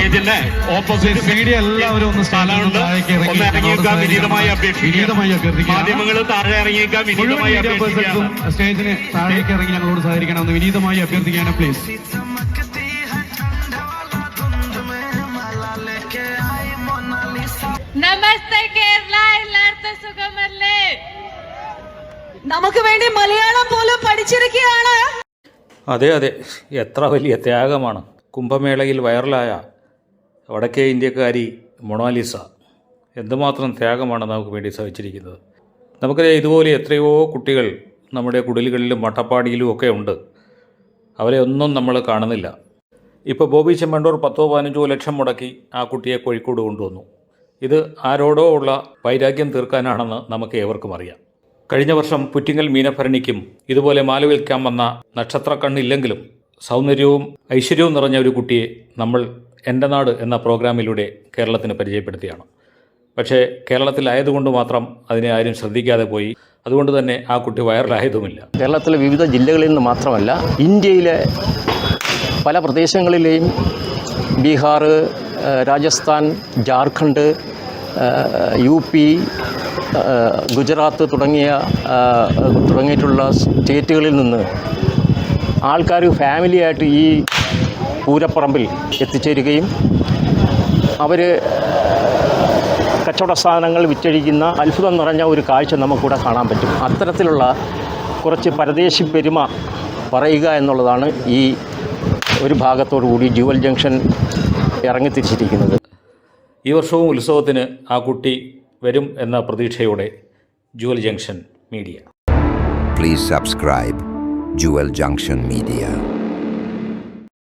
സ്റ്റേജിന്റെ opposite media എല്ലാവരും ഒന്ന് സ്ഥലമുണ്ട്. ഒന്ന് ഇറങ്ങിയേക്കാൻ വിനീതമായി അഭ്യർത്ഥിക്കുക. മാധ്യമങ്ങൾ താഴെ ഇറങ്ങിയേക്കാൻ വിനീതമായി അഭ്യർത്ഥിക്കുക. സ്റ്റേജിന് താഴേക്ക് ഇറങ്ങി ഞങ്ങളോട് സഹകരിക്കണമെന്ന് വിനീതമായി അഭ്യർത്ഥിക്കാനാണ് പ്ലീസ്. നമസ്തേ കേരള, എല്ലാവർക്കും സുഖമല്ലേ? നമുക്ക് വേണ്ടി മലയാളം പോലും പഠിച്ചിരിക്കുകയാണ്. അതെ അതെ, എത്ര വലിയ ത്യാഗമാണ്. കുംഭമേളയിൽ വൈറലായ വടക്കേ ഇന്ത്യക്കാരി മൊണാലിസ എന്തുമാത്രം ത്യാഗമാണ് നമുക്ക് വേണ്ടി സഹിച്ചിരിക്കുന്നത്. നമുക്കറിയാം, ഇതുപോലെ എത്രയോ കുട്ടികൾ നമ്മുടെ കുടിലുകളിലും വട്ടപ്പാടിയിലും ഒക്കെ ഉണ്ട്. അവരെ ഒന്നും നമ്മൾ കാണുന്നില്ല. ഇപ്പോൾ ബോബി ചെമ്മണ്ണൂർ 10-15 ലക്ഷം മുടക്കി ആ കുട്ടിയെ കോഴിക്കോട് കൊണ്ടുവന്നു. ഇത് ആരോടോ ഉള്ള വൈരാഗ്യം തീർക്കാനാണെന്ന് നമുക്ക് ഏവർക്കും അറിയാം. കഴിഞ്ഞ വർഷം പുറ്റിങ്ങൽ മീനഭരണിക്കും ഇതുപോലെ മാല വിൽക്കാൻ വന്ന നക്ഷത്രക്കണ്ണില്ലെങ്കിലും സൗന്ദര്യവും ഐശ്വര്യവും നിറഞ്ഞ ഒരു കുട്ടിയെ നമ്മൾ എൻ്റെ നാട് എന്ന പ്രോഗ്രാമിലൂടെ കേരളത്തിന് പരിചയപ്പെടുത്തിയാണ്. പക്ഷേ കേരളത്തിലായതുകൊണ്ട് മാത്രം അതിനെ ആരും ശ്രദ്ധിക്കാതെ പോയി. അതുകൊണ്ട് തന്നെ ആ കുട്ടി വൈറലായതുമില്ല. കേരളത്തിലെ വിവിധ ജില്ലകളിൽ നിന്ന് മാത്രമല്ല, ഇന്ത്യയിലെ പല പ്രദേശങ്ങളിലെയും ബീഹാർ, രാജസ്ഥാൻ, ജാർഖണ്ഡ്, UP, ഗുജറാത്ത് തുടങ്ങിയിട്ടുള്ള സ്റ്റേറ്റുകളിൽ നിന്ന് ആൾക്കാർ ഫാമിലിയായിട്ട് ഈ പൂരപ്പറമ്പിൽ എത്തിച്ചേരുകയും അവർ കച്ചവട സാധനങ്ങൾ വിറ്റഴിക്കുന്ന അത്ഭുതം നിറഞ്ഞ ഒരു കാഴ്ച നമുക്കിവിടെ കാണാൻ പറ്റും. അത്തരത്തിലുള്ള കുറച്ച് പരദേശി പെരുമ പറയുക എന്നുള്ളതാണ് ഈ ഒരു ഭാഗത്തോടു കൂടി ജുവൽ ജംഗ്ഷൻ ഇറങ്ങിത്തിരിച്ചിരിക്കുന്നത്. ഈ വർഷവും ഉത്സവത്തിന് ആ കുട്ടി വരും എന്ന പ്രതീക്ഷയോടെ Jual junction media. Please subscribe Jewel Junction Media.